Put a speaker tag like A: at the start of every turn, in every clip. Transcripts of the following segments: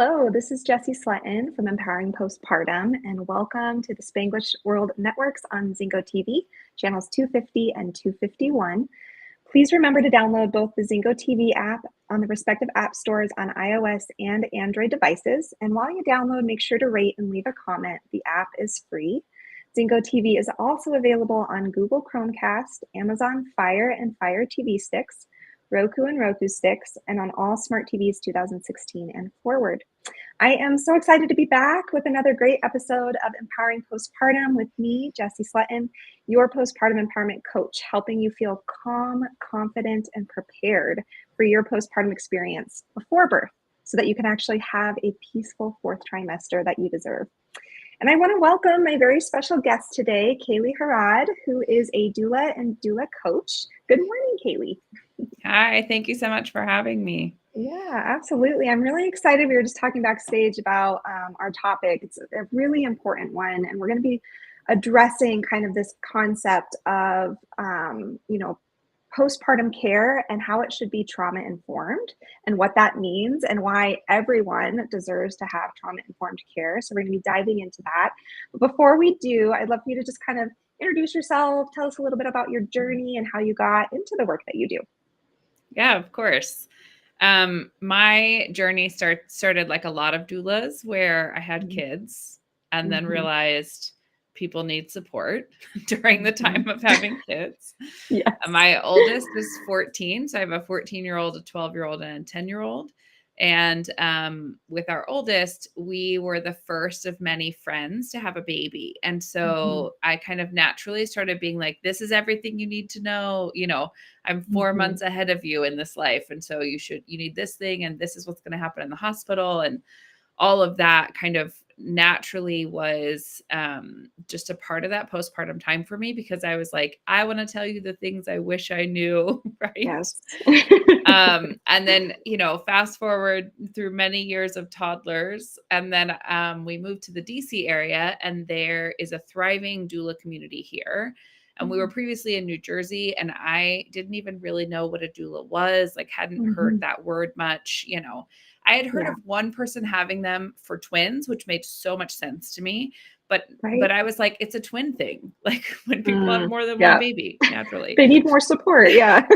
A: Hello, this is Jessi Sletten from Empowering Postpartum, and welcome to the Spanglish World Networks on Zingo TV, channels 250 and 251. Please remember to download both the Zingo TV app on the respective app stores on iOS and Android devices. And while you download, make sure to rate and leave a comment. The app is free. Zingo TV is also available on Google Chromecast, Amazon Fire and Fire TV sticks, Roku and Roku sticks, and on all smart TVs 2016 and forward. I am so excited to be back with another great episode of Empowering Postpartum with me, Jessi Sletten, your postpartum empowerment coach, helping you feel calm, confident, and prepared for your postpartum experience before birth so that you can actually have a peaceful fourth trimester that you deserve. And I want to welcome my very special guest today, Kaely Harrod, who is a doula and doula coach. Good morning, Kaely.
B: Hi, thank you so much for having me.
A: Yeah, absolutely. I'm really excited. We were just talking backstage about our topic. It's a really important one, and we're going to be addressing kind of this concept of, postpartum care and how it should be trauma-informed and what that means and why everyone deserves to have trauma-informed care. So we're going to be diving into that. But before we do, I'd love for you to just kind of introduce yourself, tell us a little bit about your journey and how you got into the work that you do.
B: Yeah, of course. My journey started like a lot of doulas where I had kids and then realized people need support during the time of having kids.
A: Yes.
B: My oldest was 14. So I have a 14-year-old, a 12-year-old, and a 10-year-old. And with our oldest, we were the first of many friends to have a baby. And so I kind of naturally started being like, this is everything you need to know. You know, I'm 4 months ahead of you in this life. And so you need this thing, and this is what's going to happen in the hospital. And all of that kind of naturally was just a part of that postpartum time for me, because I was like, I want to tell you the things I wish I knew. Right.
A: Yes.
B: And then, fast forward through many years of toddlers. And then we moved to the DC area, and there is a thriving doula community here. And we were previously in New Jersey, and I didn't even really know what a doula was, like hadn't heard that word much, I had heard of one person having them for twins, which made so much sense to me. But I was like, it's a twin thing. Like when people have more than one baby, naturally.
A: They need more support. Yeah.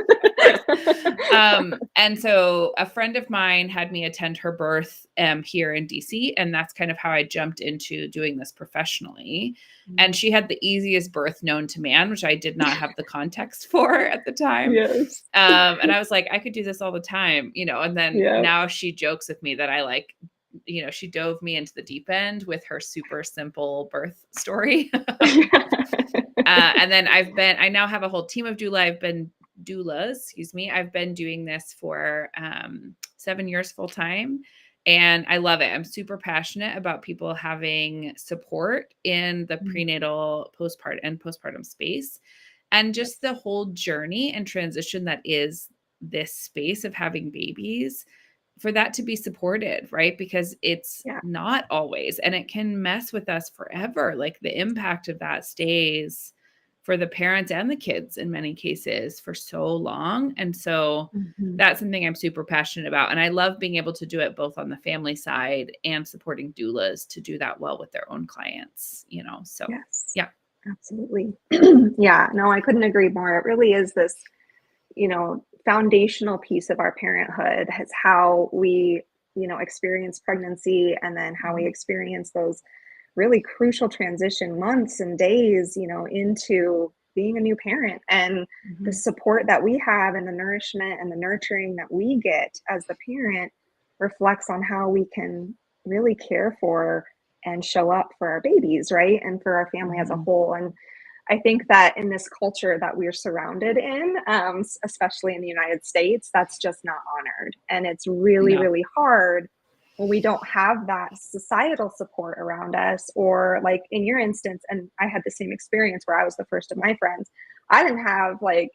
B: And so a friend of mine had me attend her birth here in DC. And that's kind of how I jumped into doing this professionally. And she had the easiest birth known to man, which I did not have the context for at the time.
A: Yes.
B: And I was like, I could do this all the time, and then now she jokes with me that I she dove me into the deep end with her super simple birth story. And then I now have a whole team of doulas. I've been doing this for 7 years full time. And I love it. I'm super passionate about people having support in the prenatal, postpartum space, and just the whole journey and transition that is this space of having babies, for that to be supported, right? Because it's not always, and it can mess with us forever. Like the impact of that stays for the parents and the kids in many cases for so long. And so that's something I'm super passionate about. And I love being able to do it both on the family side and supporting doulas to do that well with their own clients, so yeah.
A: Absolutely. Yeah, no, I couldn't agree more. It really is this, foundational piece of our parenthood is how we, experience pregnancy, and then how we experience those really crucial transition months and days, into being a new parent, and the support that we have and the nourishment and the nurturing that we get as the parent reflects on how we can really care for and show up for our babies, right? And for our family as a whole. And I think that in this culture that we're surrounded in, especially in the United States, that's just not honored. And it's really, really hard when we don't have that societal support around us, or like in your instance, and I had the same experience where I was the first of my friends. I didn't have like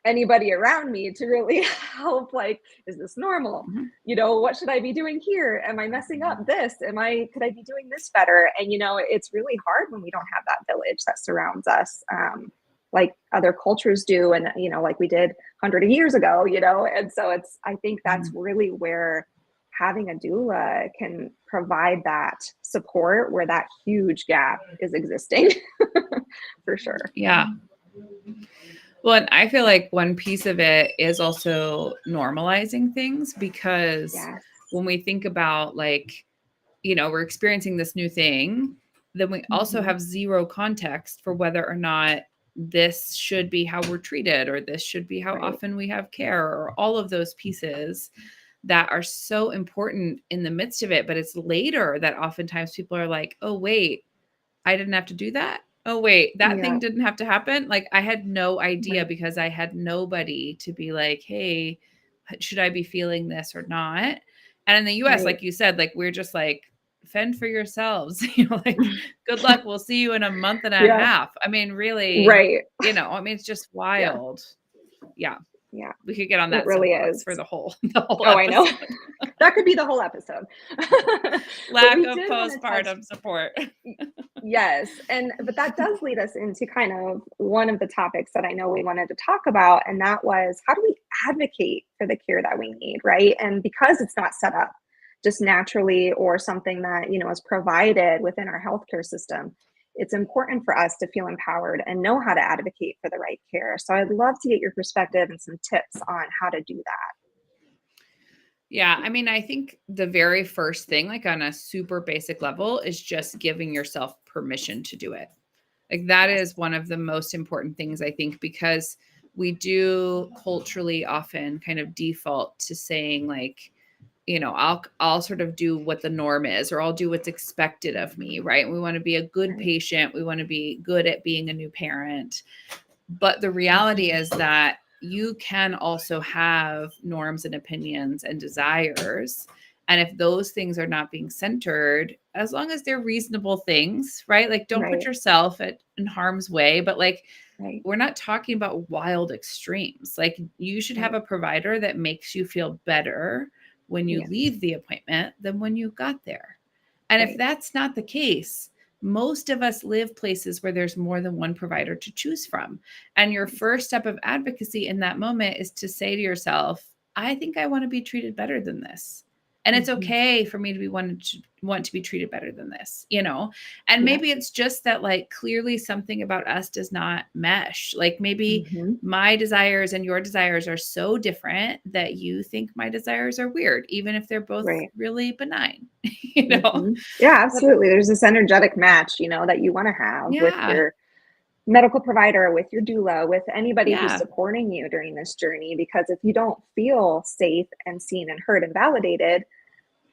A: anybody around me to really help, like, is this normal? What should I be doing here? Am I messing up this? Could I be doing this better? And, it's really hard when we don't have that village that surrounds us, like other cultures do. And, like we did hundreds of years ago, and so I think that's really where having a doula can provide that support where that huge gap is existing. For sure.
B: Yeah. Well, and I feel like one piece of it is also normalizing things, because
A: Yes.
B: when we think about like, we're experiencing this new thing, then we also have zero context for whether or not this should be how we're treated, or this should be how often we have care, or all of those pieces that are so important in the midst of it. But it's later that oftentimes people are like, oh, wait, I didn't have to do that. Oh, wait, that thing didn't have to happen. Like, I had no idea because I had nobody to be like, hey, should I be feeling this or not? And in the US, like you said, like, we're just like, fend for yourselves, like, good luck. We'll see you in a month and a half. I mean, really, it's just wild. Yeah. We could get on that.
A: It really
B: is for the whole episode.
A: I know. That could be the whole episode.
B: Lack of postpartum support.
A: Yes. But that does lead us into kind of one of the topics that I know we wanted to talk about. And that was, how do we advocate for the care that we need, right? And because it's not set up just naturally, or something that, is provided within our healthcare system, it's important for us to feel empowered and know how to advocate for the right care. So I'd love to get your perspective and some tips on how to do that.
B: Yeah. I mean, I think the very first thing, like on a super basic level, is just giving yourself permission to do it. Like, that is one of the most important things, I think, because we do culturally often kind of default to saying like, I'll sort of do what the norm is, or I'll do what's expected of me, right? We want to be a good patient. We want to be good at being a new parent. But the reality is that you can also have norms and opinions and desires. And if those things are not being centered, as long as they're reasonable things, right? Like, don't put yourself in harm's way, but like, we're not talking about wild extremes. Like, you should have a provider that makes you feel better when you leave the appointment than when you got there. And if that's not the case, most of us live places where there's more than one provider to choose from. And your first step of advocacy in that moment is to say to yourself, I think I want to be treated better than this. And it's okay for me to want to be treated better than this, and maybe it's just that, like, clearly something about us does not mesh. Like, maybe my desires and your desires are so different that you think my desires are weird, even if they're both really benign,
A: Yeah, absolutely. There's this energetic match, that you want to have with your medical provider, with your doula, with anybody who's supporting you during this journey. Because if you don't feel safe and seen and heard and validated,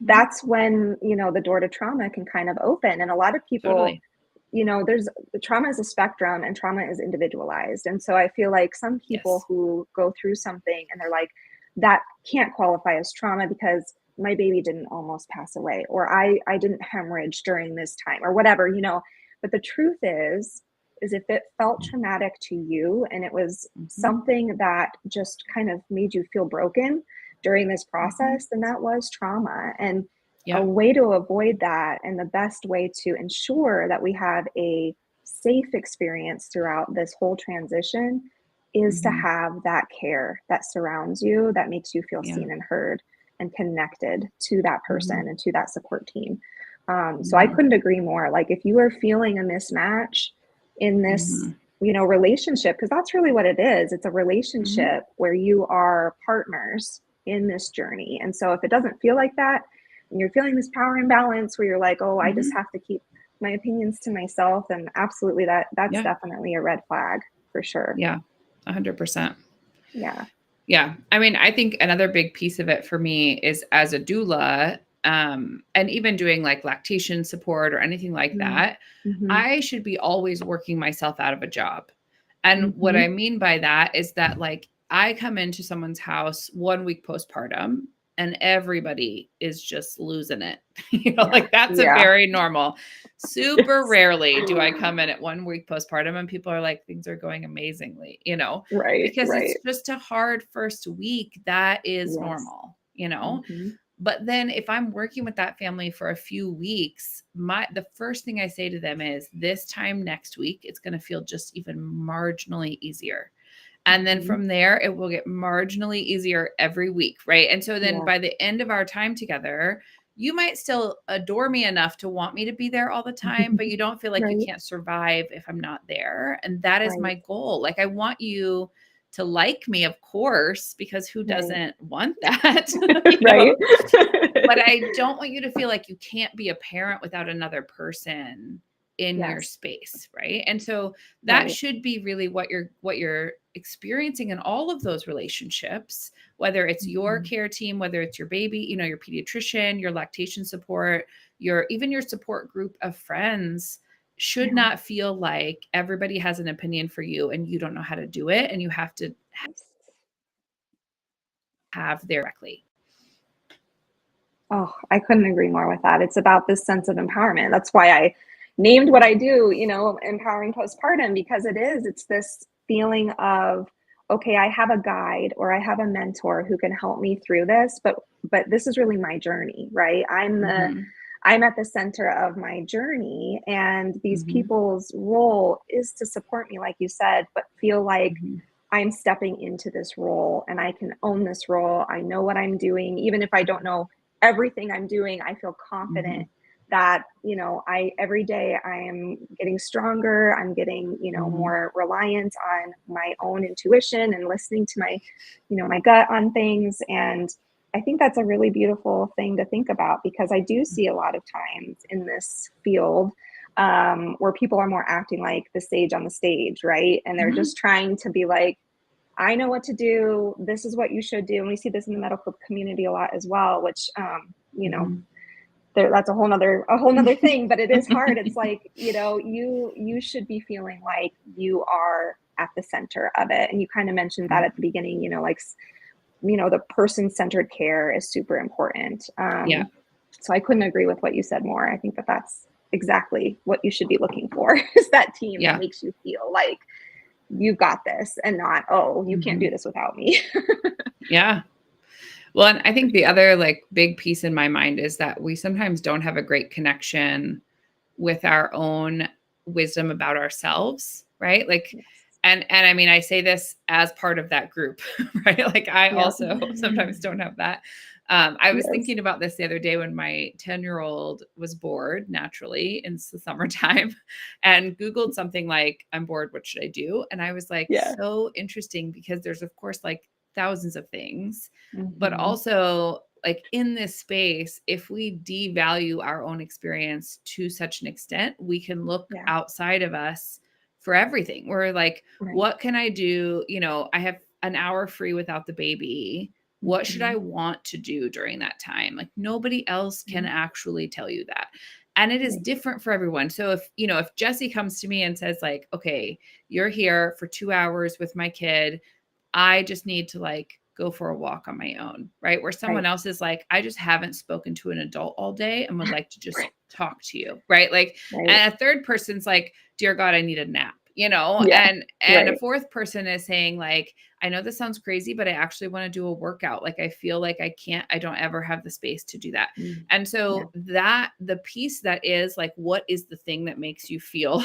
A: that's when, the door to trauma can kind of open. And a lot of people, there's trauma is a spectrum, and trauma is individualized. And so I feel like some people who go through something and they're like, that can't qualify as trauma because my baby didn't almost pass away, or I didn't hemorrhage during this time, or whatever, But the truth is if it felt traumatic to you, and it was something that just kind of made you feel broken during this process, then that was trauma. And a way to avoid that, and the best way to ensure that we have a safe experience throughout this whole transition, is to have that care that surrounds you, that makes you feel seen and heard and connected to that person and to that support team. So I couldn't agree more. Like, if you are feeling a mismatch in this, relationship, because that's really what it is. It's a relationship where you are partners in this journey. And so if it doesn't feel like that, and you're feeling this power imbalance where you're like, oh, I just have to keep my opinions to myself, and absolutely that's definitely a red flag for sure.
B: Yeah. 100%.
A: Yeah.
B: Yeah. I mean, I think another big piece of it for me is, as a doula, and even doing like lactation support or anything like that, I should be always working myself out of a job. And what I mean by that is that, like, I come into someone's house 1 week postpartum and everybody is just losing it. Like, that's a very normal. Super rarely do I come in at 1 week postpartum and people are like, things are going amazingly, because it's just a hard first week. That is normal, But then if I'm working with that family for a few weeks, the first thing I say to them is, this time next week, it's going to feel just even marginally easier. And then from there, it will get marginally easier every week. Right. And so then by the end of our time together, you might still adore me enough to want me to be there all the time, but you don't feel like you can't survive if I'm not there. And that is my goal. Like, I want you to like me, of course, because who doesn't want that?
A: Right.
B: But I don't want you to feel like you can't be a parent without another person in your space. Right. And so that should be really what you're experiencing in all of those relationships, whether it's your care team, whether it's your baby, your pediatrician, your lactation support, even your support group of friends should not feel like everybody has an opinion for you and you don't know how to do it. And you have to have their directly.
A: Oh, I couldn't agree more with that. It's about this sense of empowerment. That's why I named what I do, empowering postpartum, because it's this feeling of, okay, I have a guide or I have a mentor who can help me through this, but this is really my journey, right? I'm at the center of my journey, and these people's role is to support me, like you said, but feel like I'm stepping into this role and I can own this role. I know what I'm doing. Even if I don't know everything I'm doing, I feel confident that, every day I am getting stronger. I'm getting, more reliant on my own intuition and listening to my, my gut on things. And I think that's a really beautiful thing to think about, because I do see a lot of times in this field where people are more acting like the sage on the stage, right? And they're just trying to be like, I know what to do. This is what you should do. And we see this in the medical community a lot as well, which, that's a whole nother thing, but it is hard. It's like, you should be feeling like you are at the center of it. And you kind of mentioned that at the beginning, the person-centered care is super important. So I couldn't agree with what you said more. I think that's exactly what you should be looking for, is that team that makes you feel like you've got this, and not, oh, you can't do this without me.
B: Yeah. Well, and I think the other big piece in my mind is that we sometimes don't have a great connection with our own wisdom about ourselves, right? And I mean, I say this as part of that group, right? I also sometimes don't have that. I was thinking about this the other day when my 10-year-old was bored naturally in the summertime and Googled something like, I'm bored, what should I do? And I was like, so interesting, because there's, of course, thousands of things, but also in this space, if we devalue our own experience to such an extent, we can look outside of us for everything. We're like, what can I do? I have an hour free without the baby. What should I want to do during that time? Nobody else can actually tell you that. And it is different for everyone. So if Jessi comes to me and says okay, you're here for 2 hours with my kid, I just need to go for a walk on my own, right? Where someone else is like, I just haven't spoken to an adult all day and would like to just talk to you, right? And a third person's like, dear God, I need a nap, and a fourth person is saying I know this sounds crazy, but I actually want to do a workout. I feel like I don't ever have the space to do that. And so that the piece that is what is the thing that makes you feel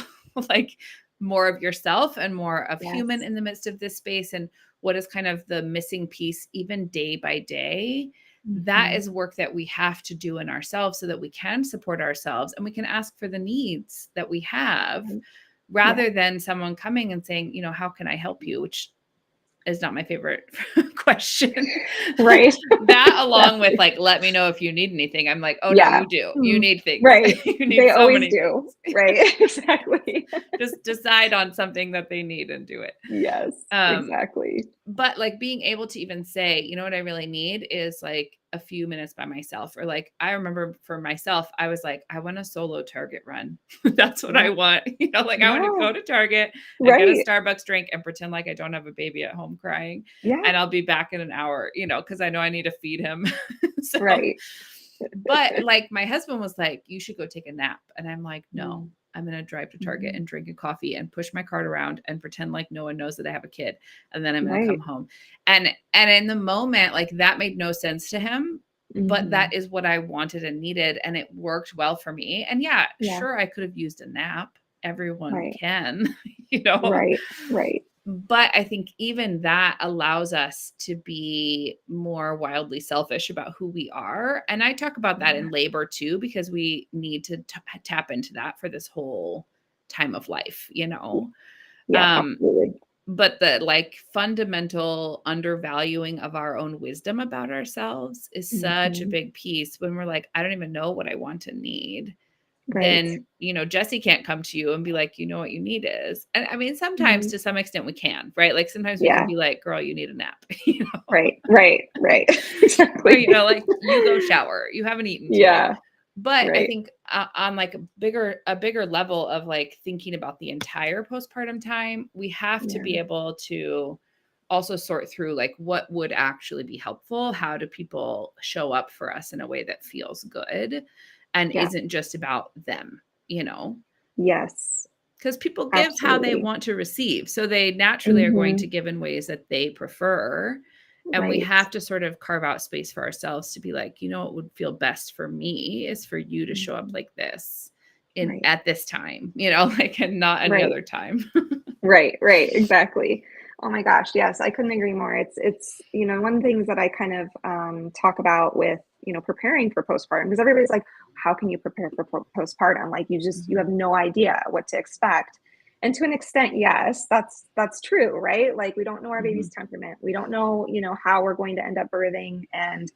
B: more of yourself and more of human in the midst of this space, and what is kind of the missing piece, even day by day. That is work that we have to do in ourselves so that we can support ourselves and we can ask for the needs that we have, rather than someone coming and saying, how can I help you? Which is not my favorite question.
A: Right.
B: That along with let me know if you need anything. I'm like, oh no, you do. You need things.
A: Right.
B: You need
A: they
B: so
A: always
B: many
A: do.
B: things.
A: Right. Exactly.
B: Just decide on something that they need and do it.
A: Yes, exactly.
B: But being able to even say, what I really need is a few minutes by myself, or I remember for myself, I was like, I want a solo Target run. That's what I want. I want to go to Target and get a Starbucks drink and pretend like I don't have a baby at home crying. And I'll be back in an hour, because I know I need to feed him. But my husband was like, you should go take a nap. And I'm like, no, I'm going to drive to Target and drink a coffee and push my cart around and pretend like no one knows that I have a kid. And then I'm going to come home. And in the moment, that made no sense to him, but that is what I wanted and needed. And it worked well for me. And sure, I could have used a nap. Everyone can,
A: Right.
B: But I think even that allows us to be more wildly selfish about who we are. And I talk about that in labor too, because we need to tap into that for this whole time of life, you know?
A: Yeah, absolutely.
B: But the like fundamental undervaluing of our own wisdom about ourselves is such a big piece when we're like, I don't even know what I want and need.
A: Right.
B: Then, you know, Jessi can't come to you and be like, you know what you need is. And I mean, sometimes to some extent we can, right? Like sometimes we can
A: Yeah.
B: be like, girl, you need a nap, you know?
A: Right. Or,
B: Or,
A: exactly.
B: you know, like you go shower, you haven't eaten today.
A: Yeah.
B: But I
A: Right.
B: think on like a bigger level of like thinking about the entire postpartum time, we have to be able to also sort through like what would actually be helpful. How do people show up for us in a way that feels good and isn't just about them, you know?
A: Yes.
B: Because people give how they
A: Absolutely.
B: want to receive. So they naturally are going to give in ways that they prefer. And we
A: Right.
B: have to sort of carve out space for ourselves to be like, you know, what would feel best for me is for you to show up like this
A: Right.
B: at this time, you know, like, and not any
A: Right.
B: other time.
A: Right, exactly. Oh my gosh, yes, I couldn't agree more. It's one of the things that I kind of talk about with preparing for postpartum, because everybody's like, how can you prepare for postpartum? Like you have no idea what to expect. And to an extent, yes, that's true, right? Like we don't know our baby's temperament. We don't know, how we're going to end up birthing and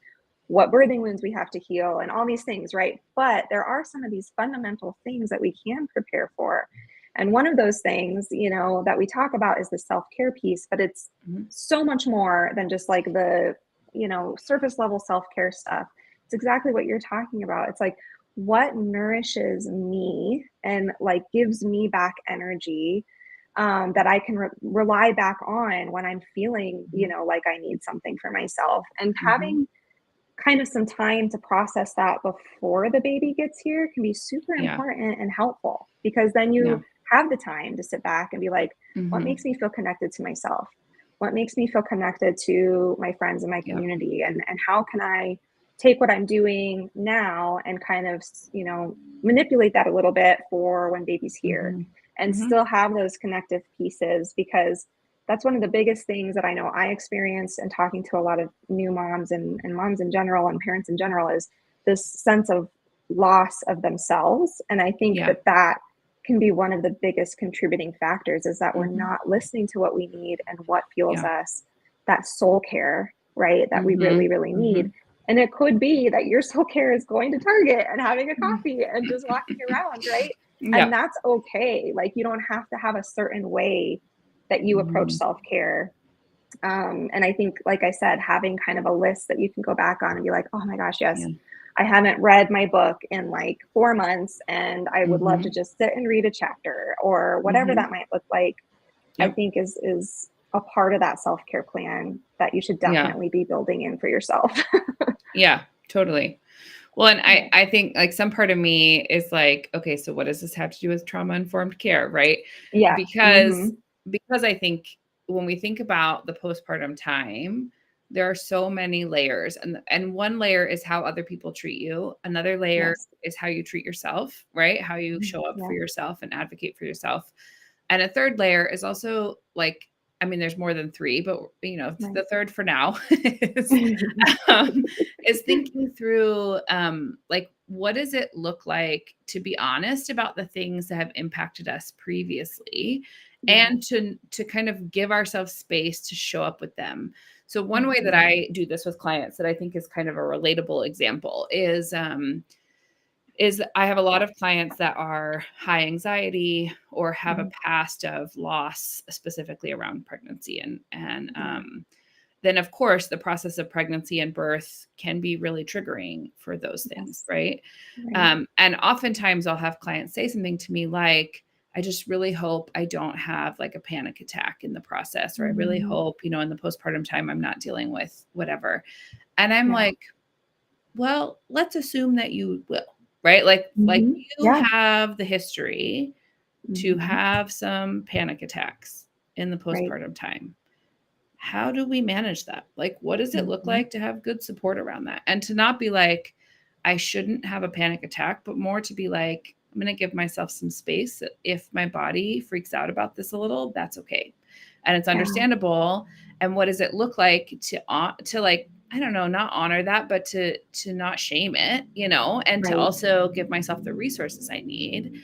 A: what birthing wounds we have to heal and all these things, right? But there are some of these fundamental things that we can prepare for. And one of those things, that we talk about is the self-care piece, but it's so much more than just like the, surface level self-care stuff. It's exactly what you're talking about. It's like what nourishes me and like gives me back energy that I can rely back on when I'm feeling, like I need something for myself. And having kind of some time to process that before the baby gets here can be super
B: Yeah.
A: important and helpful, because then you have the time to sit back and be like, what makes me feel connected to myself? What makes me feel connected to my friends and my community? And how can I take what I'm doing now and kind of, manipulate that a little bit for when baby's here and still have those connective pieces? Because that's one of the biggest things that I know I experienced in talking to a lot of new moms and moms in general and parents in general is this sense of loss of themselves. And I think that can be one of the biggest contributing factors, is that we're not listening to what we need and what fuels us, that soul care, right? That we really, really need. And it could be that your soul care is going to Target and having a coffee and just walking around, right? And that's okay. Like you don't have to have a certain way that you approach self-care. And I think, like I said, having kind of a list that you can go back on and be like, oh my gosh, yes, I haven't read my book in like 4 months and I would love to just sit and read a chapter or whatever that might look like. I think is a part of that self-care plan that you should definitely be building in for yourself.
B: Yeah, totally. Well, and I think like some part of me is like, okay, so what does this have to do with trauma-informed care, right?
A: Yeah.
B: Because I think when we think about the postpartum time, there are so many layers. And one layer is how other people treat you. Another layer is how you treat yourself, right? How you show up for yourself and advocate for yourself. And a third layer is also like, I mean, there's more than three, but the third for now is thinking through, like, what does it look like to be honest about the things that have impacted us previously and to kind of give ourselves space to show up with them. So one way that I do this with clients that I think is kind of a relatable example is I have a lot of clients that are high anxiety or have a past of loss, specifically around pregnancy. And then of course the process of pregnancy and birth can be really triggering for those things. Right. And oftentimes I'll have clients say something to me like, I just really hope I don't have like a panic attack in the process, or I really hope, in the postpartum time, I'm not dealing with whatever. And I'm like, well, let's assume that you will. Right? Like you have the history to have some panic attacks in the postpartum time. How do we manage that? Like, what does it look like to have good support around that? And to not be like, I shouldn't have a panic attack, but more to be like, I'm going to give myself some space. If my body freaks out about this a little, that's okay. and it's understandable. And what does it look like to like, I don't know, not honor that, but to not shame it, you know, and to also give myself the resources I need,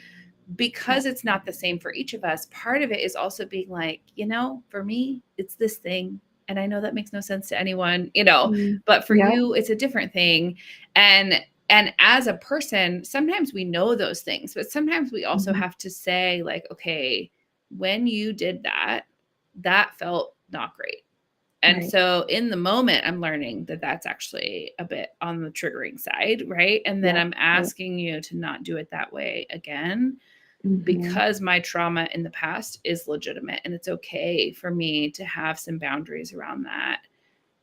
B: because it's not the same for each of us. Part of it is also being like, you know, for me, it's this thing. And I know that makes no sense to anyone, you know, but for you, it's a different thing. And as a person, sometimes we know those things, but sometimes we also have to say like, okay, when you did that, that felt not great. And so in the moment, I'm learning that that's actually a bit on the triggering side, right? And then I'm asking you to not do it that way again, because my trauma in the past is legitimate, and it's okay for me to have some boundaries around that.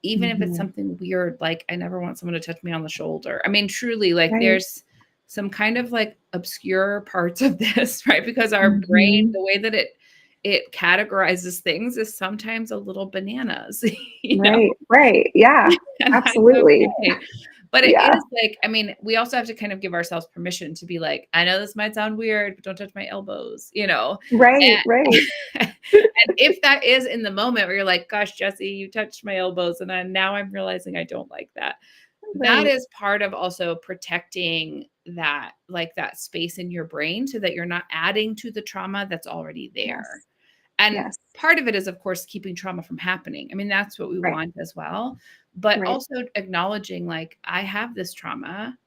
B: Even if it's something weird, like I never want someone to touch me on the shoulder. I mean, truly, like there's some kind of like obscure parts of this, right? Because our brain, the way that it categorizes things is sometimes a little bananas, you know?
A: Right. Yeah, absolutely.
B: Okay. But it is like, I mean, we also have to kind of give ourselves permission to be like, I know this might sound weird, but don't touch my elbows, you know?
A: Right.
B: And if that is in the moment where you're like, gosh, Jessi, you touched my elbows, and now I'm realizing I don't like that. That is part of also protecting that, like that space in your brain, so that you're not adding to the trauma that's already there. And part of it is, of course, keeping trauma from happening. I mean, that's what we want as well. But also acknowledging, like, I have this trauma.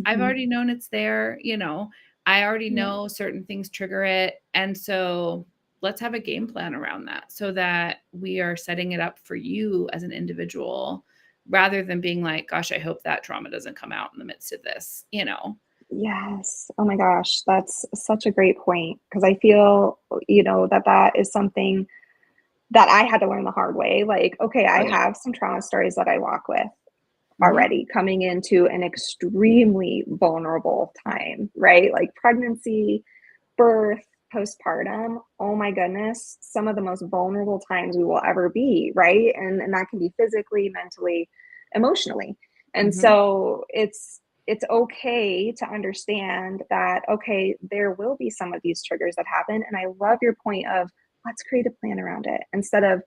B: I've already known it's there, you know, I already know certain things trigger it. And so let's have a game plan around that, so that we are setting it up for you as an individual, rather than being like, gosh, I hope that trauma doesn't come out in the midst of this, you know?
A: Yes. Oh my gosh, that's such a great point, because I feel, you know, that is something that I had to learn the hard way. Like, okay, I have some trauma stories that I walk with already, coming into an extremely vulnerable time, right? Like pregnancy, birth, postpartum. Oh my goodness, some of the most vulnerable times we will ever be, right? And that can be physically, mentally, emotionally. And so it's okay to understand that, okay, there will be some of these triggers that happen. And I love your point of, let's create a plan around it, instead of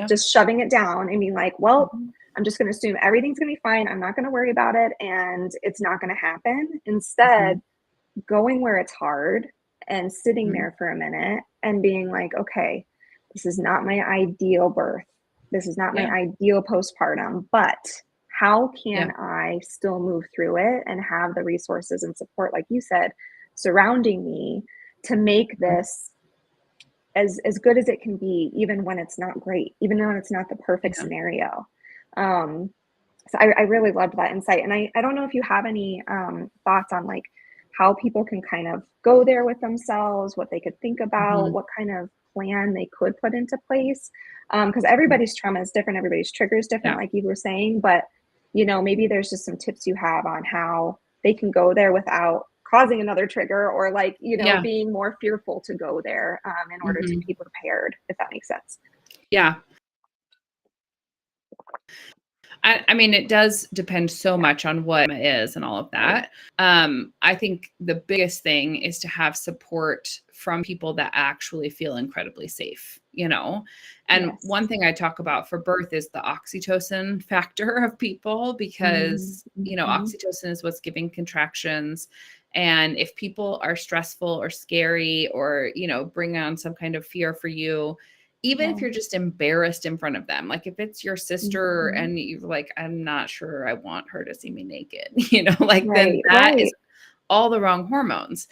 A: just shoving it down and being like, well, I'm just going to assume everything's going to be fine. I'm not going to worry about it, and it's not going to happen. Instead, going where it's hard and sitting there for a minute and being like, okay, this is not my ideal birth. This is not my ideal postpartum, but how can I still move through it and have the resources and support, like you said, surrounding me, to make this as good as it can be, even when it's not great, even when it's not the perfect scenario. So I really loved that insight. And I don't know if you have any thoughts on like how people can kind of go there with themselves, what they could think about, what kind of plan they could put into place. Because everybody's trauma is different, everybody's trigger is different, like you were saying, but you know, maybe there's just some tips you have on how they can go there without causing another trigger, or like, you know, being more fearful to go there in order to be prepared, if that makes sense.
B: Yeah. I mean, it does depend so much on what it is and all of that. I think the biggest thing is to have support from people that actually feel incredibly safe, you know? And one thing I talk about for birth is the oxytocin factor of people, because, you know, oxytocin is what's giving contractions. And if people are stressful or scary, or, you know, bring on some kind of fear for you, even if you're just embarrassed in front of them, like if it's your sister and you're like, I'm not sure I want her to see me naked, you know, like then that is all the wrong hormones.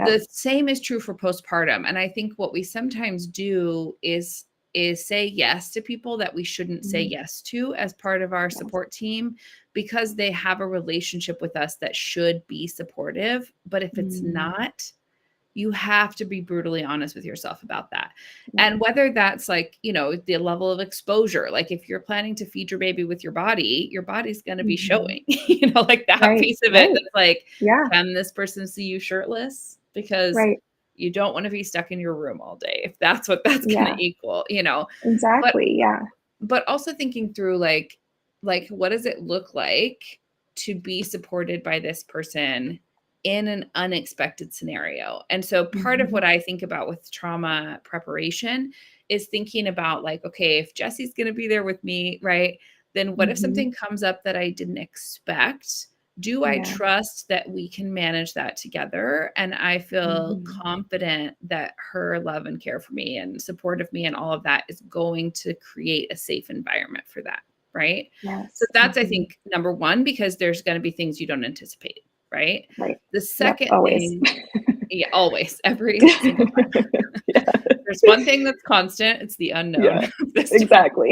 B: The same is true for postpartum. And I think what we sometimes do is say yes to people that we shouldn't say yes to as part of our support team, because they have a relationship with us that should be supportive. But if it's not, you have to be brutally honest with yourself about that. And whether that's like, you know, the level of exposure, like if you're planning to feed your baby with your body's going to be showing, you know, like that piece of it. That's like, can this person see you shirtless? Because you don't want to be stuck in your room all day, if that's what that's going to equal, you know?
A: Exactly.
B: But also thinking through like, what does it look like to be supported by this person in an unexpected scenario? And so part of what I think about with trauma preparation is thinking about like, okay, if Jessi's going to be there with me, right? Then what if something comes up that I didn't expect? Do I trust that we can manage that together? And I feel confident that her love and care for me and support of me and all of that is going to create a safe environment for that. Right.
A: Yes.
B: So that's, I think, number one, because there's going to be things you don't anticipate. Right.
A: Right.
B: The second
A: always.
B: thing, always, every single time. There's one thing that's constant. It's the unknown.
A: Yeah, exactly.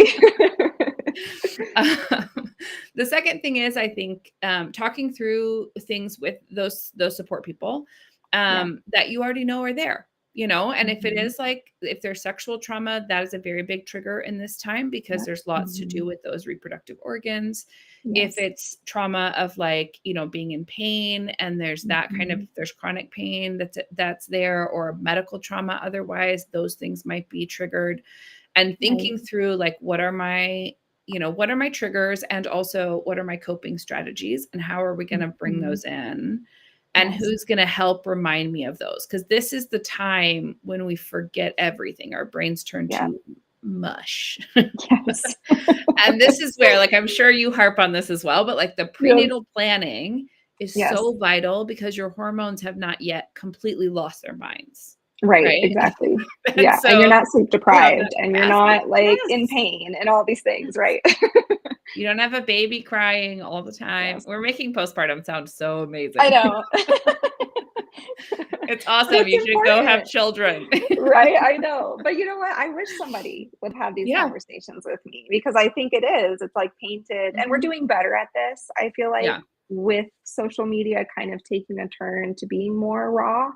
B: The second thing is, I think, talking through things with those support people that you already know are there, and if it is like, if there's sexual trauma, that is a very big trigger in this time, because there's lots to do with those reproductive organs. If it's trauma of like, being in pain, and there's that kind of, there's chronic pain that's there, or medical trauma, otherwise, those things might be triggered. And thinking through like, what are my triggers, and also what are my coping strategies, and how are we going to bring those in, and who's going to help remind me of those? Because this is the time when we forget everything. Our brains turn to mush.
A: Yes.
B: And this is where, like, I'm sure you harp on this as well, but like the prenatal planning is so vital, because your hormones have not yet completely lost their minds.
A: Right. Exactly. And so, and you're not sleep deprived, and you're not like in pain and all these things. Right.
B: You don't have a baby crying all the time. Yes. We're making postpartum sound so amazing.
A: I know.
B: It's awesome. You should go have children.
A: Right. I know. But you know what? I wish somebody would have these conversations with me, because I think it's like painted, and we're doing better at this. I feel like with social media kind of taking a turn to being more raw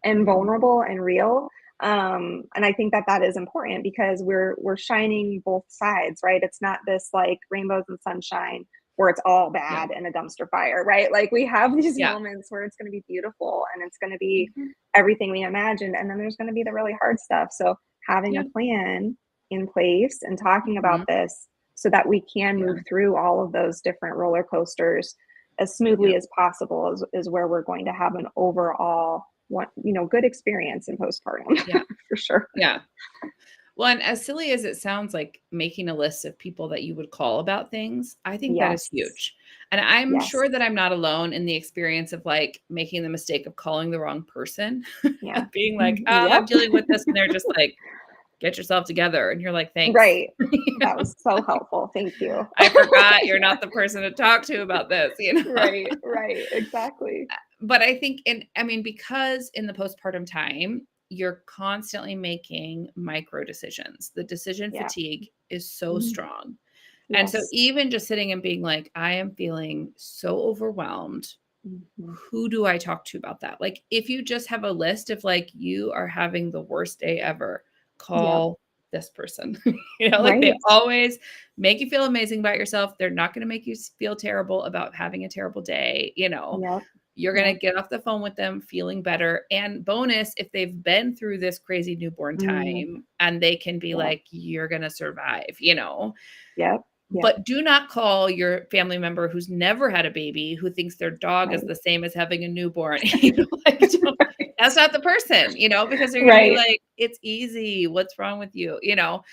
A: and vulnerable and real. And I think that is important, because we're shining both sides, right? It's not this like rainbows and sunshine where it's all bad and a dumpster fire, right? Like we have these moments where it's going to be beautiful, and it's going to be everything we imagined. And then there's going to be the really hard stuff. So having a plan in place and talking about this, so that we can move through all of those different roller coasters as smoothly as possible, is where we're going to have an overall good experience in postpartum. For sure.
B: Well, and as silly as it sounds, like making a list of people that you would call about things, I think that is huge. And I'm sure that I'm not alone in the experience of like making the mistake of calling the wrong person, being like, oh, I'm dealing with this. And they're just like, get yourself together. And you're like, thanks.
A: Right. That was so helpful. Thank you.
B: I forgot you're not the person to talk to about this,
A: Right. Exactly.
B: But I think because in the postpartum time, you're constantly making micro decisions. The decision fatigue is so strong. And so even just sitting and being like, I am feeling so overwhelmed. Who do I talk to about that? Like, if you just have a list of like, you are having the worst day ever, call this person. Like they always make you feel amazing about yourself. They're not going to make you feel terrible about having a terrible day. You're going to get off the phone with them feeling better. And bonus, if they've been through this crazy newborn time, and they can be like, you're going to survive, But do not call your family member who's never had a baby, who thinks their dog is the same as having a newborn. That's not the person, because they're going to be like, it's easy. What's wrong with you?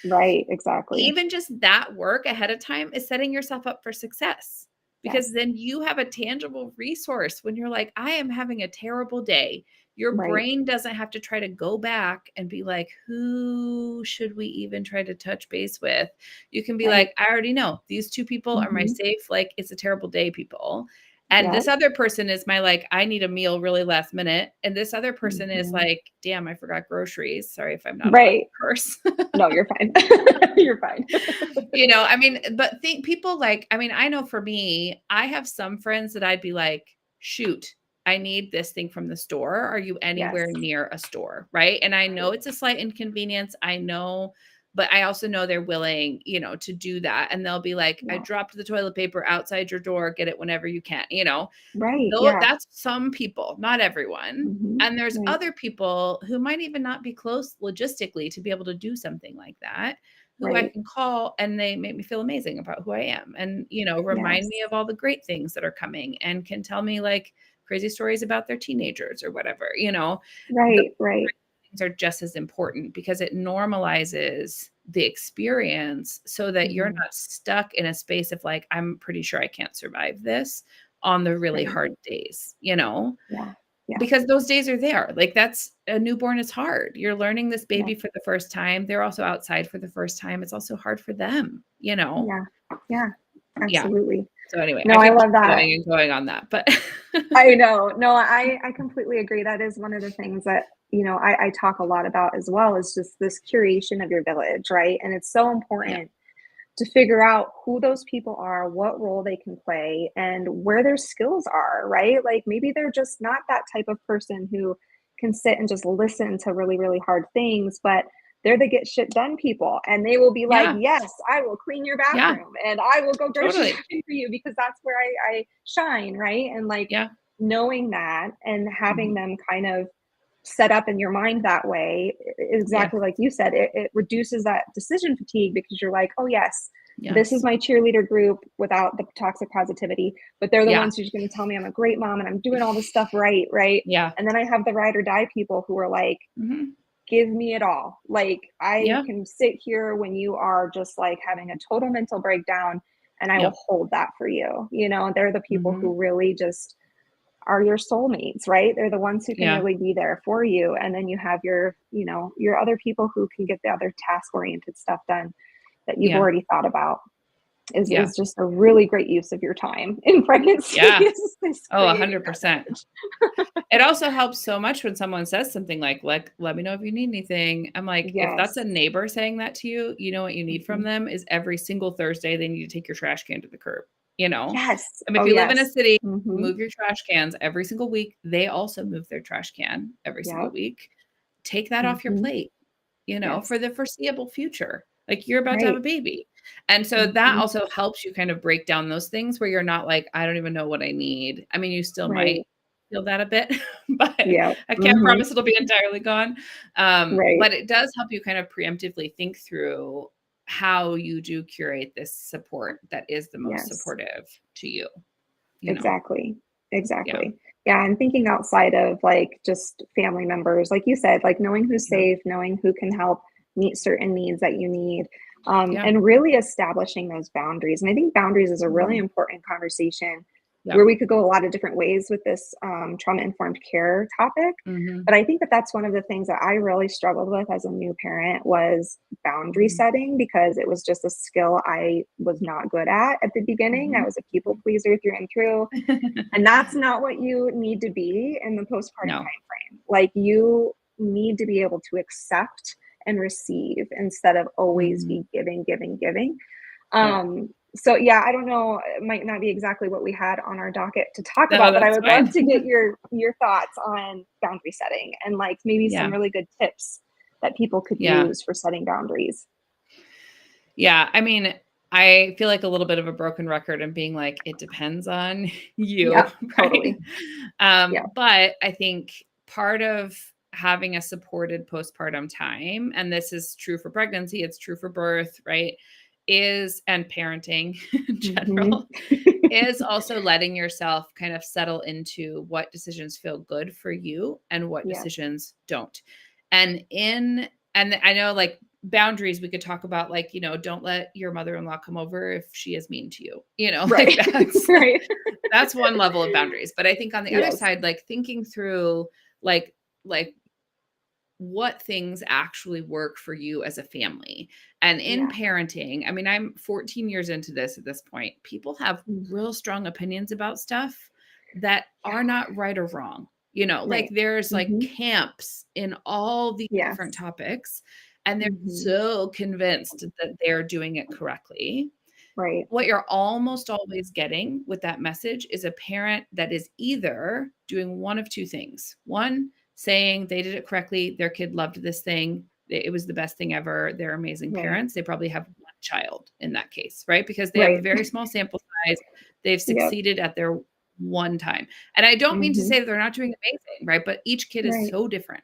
A: Right. Exactly.
B: Even just that work ahead of time is setting yourself up for success. Because then you have a tangible resource when you're like, I am having a terrible day. Your brain doesn't have to try to go back and be like, who should we even try to touch base with? You can be like, I already know these two people are my safe, like, it's a terrible day people. And this other person is my, like, I need a meal really last minute. And this other person is like, damn, I forgot groceries. Sorry if I'm not a curse.
A: No, you're fine. You're fine.
B: But people like, I know for me, I have some friends that I'd be like, shoot, I need this thing from the store. Are you anywhere near a store? Right. And I know it's a slight inconvenience. I know, but I also know they're willing, to do that. And they'll be like, I dropped the toilet paper outside your door, get it whenever you can,
A: Right.
B: That's some people, not everyone. And there's other people who might even not be close logistically to be able to do something like that, who I can call, and they make me feel amazing about who I am. And, remind me of all the great things that are coming, and can tell me like crazy stories about their teenagers or whatever,
A: Right.
B: things are just as important because it normalizes the experience so that you're not stuck in a space of like, I'm pretty sure I can't survive this on the really hard days, you know?
A: Yeah. Yeah.
B: Because those days are there. Like that's a newborn is hard. You're learning this baby for the first time. They're also outside for the first time. It's also hard for them, you know?
A: Yeah. Yeah. Absolutely.
B: So anyway,
A: No,
B: I
A: I
B: could
A: love
B: keep
A: that.
B: going and going on that, but
A: I know. No, I completely agree. That is one of the things that, you know, I talk a lot about as well, is just this curation of your village, right? And it's so important to figure out who those people are, what role they can play, and where their skills are, right? Like maybe they're just not that type of person who can sit and just listen to really, really hard things, but they're the get shit done people. And they will be like,
B: yeah,
A: yes, I will clean your
B: yeah,
A: bathroom and I will go grocery
B: totally.
A: shopping for you because that's where I shine, right? And like
B: Yeah.
A: knowing that and having
B: Mhm.
A: them kind of set up in your mind that way,
B: Yeah.
A: exactly like you said, it reduces that decision fatigue because you're like, oh yes, this is
B: Yes.
A: my cheerleader group without the toxic positivity, but they're the
B: Yeah.
A: ones who's going to tell me I'm a great mom and I'm doing all this stuff right, right?
B: Yeah.
A: And then I have the ride or die people who are like,
B: Mhm.
A: give me it all. Like I
B: Yeah.
A: can sit here when you are just like having a total mental breakdown and I will
B: Yep.
A: hold that for you. You know, they're the people
B: Mhm.
A: who really just are your soulmates, right? They're the ones who can
B: Yeah.
A: really be there for you. And then you have your, you know, your other people who can get the other task oriented stuff done that you've
B: Yeah.
A: already thought about.
B: Yeah.
A: Is just a really great use of your time in pregnancy
B: Yeah.
A: is
B: Oh,
A: creating that
B: 100%.
A: village.
B: It also helps so much when someone says something like, let me know if you need anything. I'm like, if that's a
A: Yes.
B: neighbor saying that to you, you know what you need from
A: Mhm.
B: them is every single Thursday, they need to take your trash can to the curb, you know?
A: Yes.
B: I mean, if
A: Oh,
B: you live in a
A: yes.
B: city,
A: Hmm.
B: move your trash cans every single week. They also move their trash can every single
A: Yep.
B: week. Take that off your
A: Hmm.
B: plate, you know,
A: Yes.
B: for the foreseeable future. Like you're about to have a
A: Right.
B: baby. And so that
A: Hmm.
B: also helps you kind of break down those things where you're not like, I don't even know what I need. I mean, you still
A: Right.
B: might feel that a bit, but
A: Yeah.
B: I can't
A: Hmm.
B: promise it'll be entirely gone.
A: Right.
B: But it does help you kind of preemptively think through how you do curate this support that is the most
A: Yes.
B: supportive to you, you know?
A: Exactly.
B: Yeah.
A: Exactly. Yeah, and thinking outside of like just family members, like you said, like knowing who's
B: Yeah.
A: safe, knowing who can help meet certain needs that you need,
B: Yeah.
A: and really establishing those boundaries. And I think boundaries is a really
B: Mhm.
A: important conversation
B: Yeah.
A: where we could go a lot of different ways with this trauma informed care topic.
B: Mhm.
A: But I think that that's one of the things that I really struggled with as a new parent was boundary
B: Mhm.
A: setting because it was just a skill I was not good at the beginning. I
B: Mhm.
A: was a people pleaser through and through. And that's not what you need to be in the postpartum
B: No.
A: time frame. Like you need to be able to accept and receive instead of always
B: Mhm.
A: be giving, giving, giving.
B: Yeah.
A: So yeah, I don't know. It might not be exactly what we had on our docket to talk
B: No,
A: about, but I
B: that's
A: would love
B: fine.
A: to get your thoughts on boundary setting and like maybe some
B: Yeah.
A: really good tips that people could
B: Yeah.
A: use for setting boundaries.
B: Yeah. I mean, I feel like a little bit of a broken record and being like, it depends on you,
A: Yep,
B: right?
A: totally. Yeah.
B: But I think part of having a supported postpartum time, and this is true for pregnancy, it's true for birth, right? Is and parenting in
A: Hmm.
B: general is also letting yourself kind of settle into what decisions feel good for you and what
A: Yes.
B: decisions don't. And in and I know like boundaries we could talk about like, you know, don't let your mother-in-law come over if she is mean to you. You know, like
A: Right.
B: that's
A: Right.
B: that's one level of boundaries. But I think on the other
A: Yes.
B: side, like thinking through like like what things actually work for you as a family. And in
A: Yeah.
B: parenting, I mean, I'm 14 years into this at this point. People have real strong opinions about stuff that
A: Yeah.
B: are not right or wrong. You know, like
A: Right.
B: there's like
A: Hmm.
B: camps in all these different
A: Yes.
B: topics, and they're
A: Hmm.
B: so convinced that they're doing it correctly.
A: Right.
B: What you're almost always getting with that message is a parent that is either doing one of two things. One, saying they did it correctly, their kid loved this thing, it was the best thing ever, they're amazing
A: Right.
B: parents. They probably have one child in that case, right? Because they have a
A: Right.
B: very small sample size. They've
A: Yep.
B: succeeded at their one time. And I don't mean to
A: Hmm.
B: say that they're not doing amazing, right? But each kid is
A: Right.
B: so different.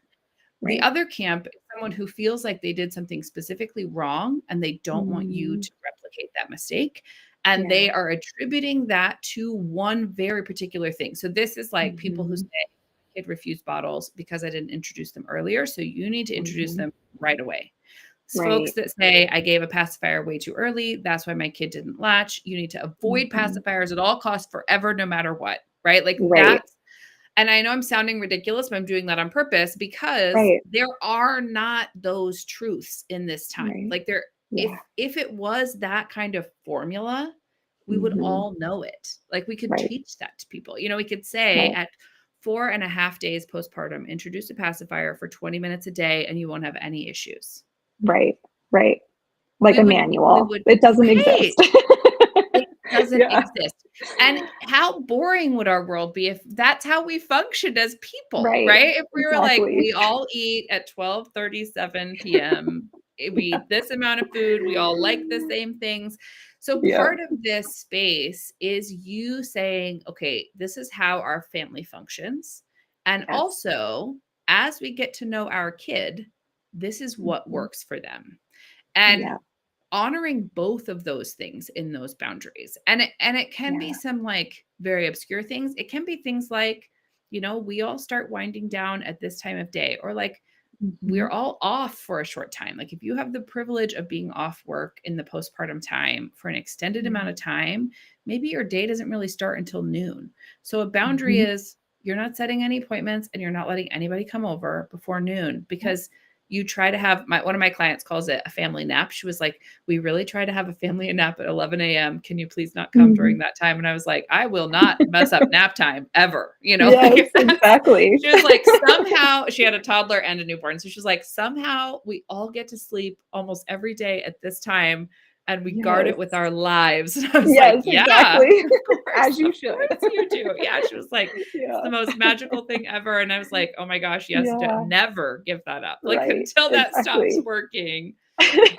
B: The
A: Right.
B: other camp is someone who feels like they did something specifically wrong and they don't want you
A: Mm.
B: to replicate that mistake. And
A: Yeah.
B: they are attributing that to one very particular thing. So this is like people who say,
A: Hmm.
B: kid refused bottles because I didn't introduce them earlier. So you need to introduce them right away. Folks that say I gave a pacifier way too early, that's why my kid didn't latch. You need to avoid pacifiers at all costs forever, no matter what, right? Like that's, and I know I'm sounding ridiculous, but I'm doing that on purpose because there are not those truths in this time. Like there, if it was that kind of formula, we would all know it. Like we could teach that to people. You know, we could say at 4.5 days postpartum, introduce a pacifier for 20 minutes a day and you won't have any issues.
A: Like a manual. It doesn't exist.
B: It doesn't exist. And how boring would our world be if that's how we functioned as people, right? If we were like, we all eat at 12:37 p.m. We eat this amount of food. We all like the same things. So part of this space is you saying, okay, this is how our family functions. And also, as we get to know our kid, this is what works for them. And honoring both of those things in those boundaries. And it can be some like very obscure things. It can be things like, you know, we all start winding down at this time of day, or like we're all off for a short time. Like if you have the privilege of being off work in the postpartum time for an extended amount of time, maybe your day doesn't really start until noon. So a boundary is you're not setting any appointments and you're not letting anybody come over before noon, because you try to have one of my clients calls it a family nap. She was like, we really try to have a family nap at 11 a.m. Can you please not come during that time? And I was like, I will not mess up nap time ever. You know,
A: exactly.
B: She was like, somehow she had a toddler and a newborn. So she was like, somehow we all get to sleep almost every day at this time. And we guard it with our lives. And I was like,
A: exactly. As you should.
B: You do. Yeah. She was like, it's the most magical thing ever. And I was like, oh my gosh, yes, never give that up. Like until that stops working,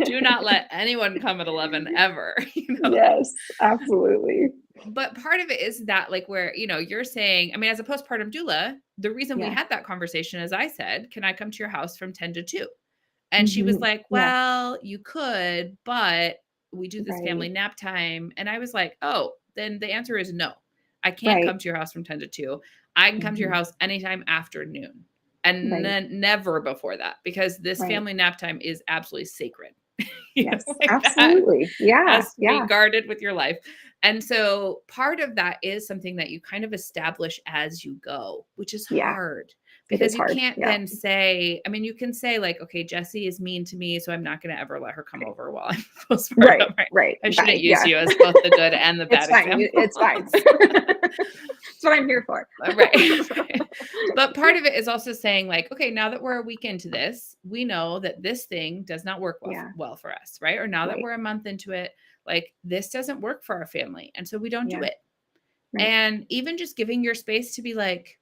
B: do not let anyone come at 11 ever. You know?
A: Yes, absolutely.
B: But part of it is that like where, you know, you're saying, I mean, as a postpartum doula, the reason we had that conversation is I said, can I come to your house from 10 to 2? And she was like, well, you could, but we do this family nap time. And I was like, oh, then the answer is no. I can't come to your house from 10 to 2. I can come to your house anytime after noon and then never before that, because this family nap time is absolutely sacred.
A: Yes, like absolutely.
B: Has to be guarded with your life. And so part of that is something that you kind of establish as you go, which is hard. Because you can't then say, I mean, you can say like, okay, Jessi is mean to me, so I'm not going to ever let her come over while I'm postpartum.
A: Right.
B: I shouldn't use you as both the good and the bad example.
A: It's fine. That's what I'm here for.
B: Right. But part of it is also saying like, okay, now that we're a week into this, we know that this thing does not work well for us, right? Or now that we're a month into it, like this doesn't work for our family. And so we don't do it. And even just giving your space to be like,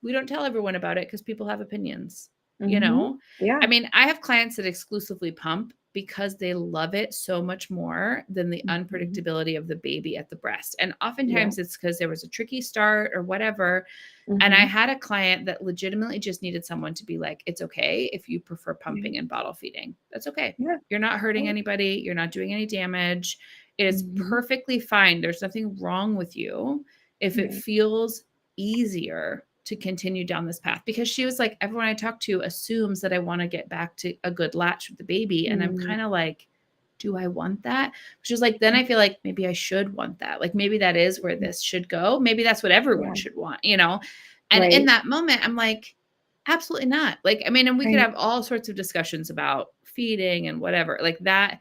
B: we don't tell everyone about it because people have opinions, you know? I mean, I have clients that exclusively pump because they love it so much more than the unpredictability of the baby at the breast. And oftentimes it's because there was a tricky start or whatever. And I had a client that legitimately just needed someone to be like, it's okay if you prefer pumping and bottle feeding. That's okay. You're not hurting anybody. You're not doing any damage. It is perfectly fine. There's nothing wrong with you if it feels easier to continue down this path, because she was like, everyone I talk to assumes that I want to get back to a good latch with the baby. And I'm kind of like, do I want that? She was like, then I feel like maybe I should want that. Like maybe that is where this should go. Maybe that's what everyone should want, you know? And in that moment, I'm like, absolutely not. Like, I mean, and we could have all sorts of discussions about feeding and whatever like that.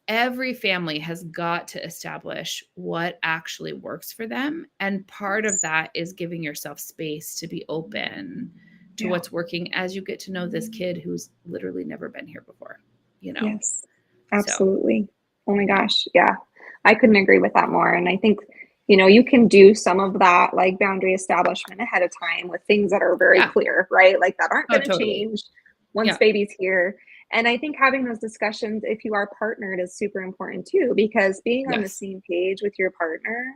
B: Every family has got to establish what actually works for them. And part of that is giving yourself space to be open to what's working as you get to know this kid who's literally never been here before, you know?
A: Yes, absolutely. So, oh my gosh. Yeah. I couldn't agree with that more. And I think, you know, you can do some of that like boundary establishment ahead of time with things that are very clear, right? Like that aren't going to change once baby's here. And I think having those discussions, if you are partnered, is super important too, because being on the same page with your partner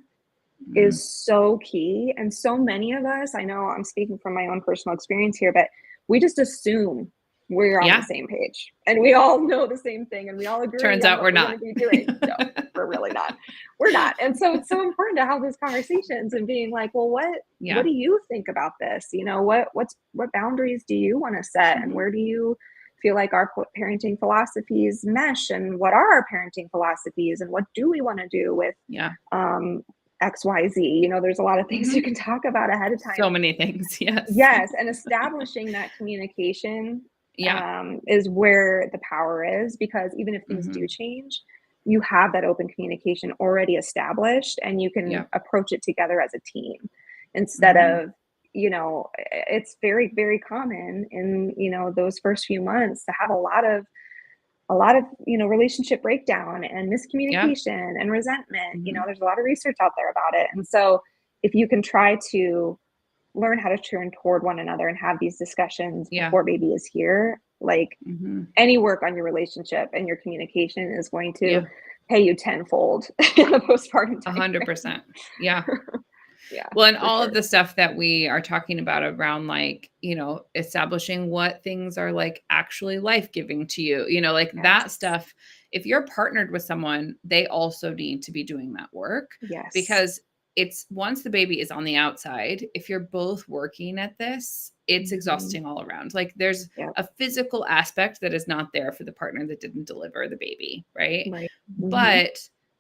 A: is so key. And so many of us, I know I'm speaking from my own personal experience here, but we just assume we're on the
B: Yeah.
A: same page and we all know the same thing and we all agree
B: Turns
A: on
B: out
A: what
B: we're
A: we're going
B: not.
A: to be doing. No, we're really not. We're not. And so it's so important to have those conversations and being like, well, what
B: Yeah.
A: do you think about this? You know, what boundaries do you want to set and where do you feel like our parenting philosophies mesh, and what are our parenting philosophies and what do we want to do with
B: Yeah.
A: XYZ? You know, there's a lot of things you can talk about ahead of time.
B: So many things. Yes.
A: Yes. And establishing that communication
B: Yeah.
A: is where the power is, because even if things do change, you have that open communication already established and you can approach it together as a team instead of, you know, it's very, very common in, you know, those first few months to have a lot of, you know, relationship breakdown and miscommunication and resentment. You know, there's a lot of research out there about it. And so if you can try to learn how to turn toward one another and have these discussions before baby is here, like any work on your relationship and your communication is going to pay you tenfold in the postpartum time.
B: 100%. Yeah.
A: Yeah.
B: Well, and all of the stuff that we are talking about around, like, you know, establishing what things are like actually life-giving to you, you know, like that stuff. If you're partnered with someone, they also need to be doing that work.
A: Yes.
B: Because it's once the baby is on the outside, if you're both working at this, it's exhausting all around. Like there's a physical aspect that is not there for the partner that didn't deliver the baby. Right. But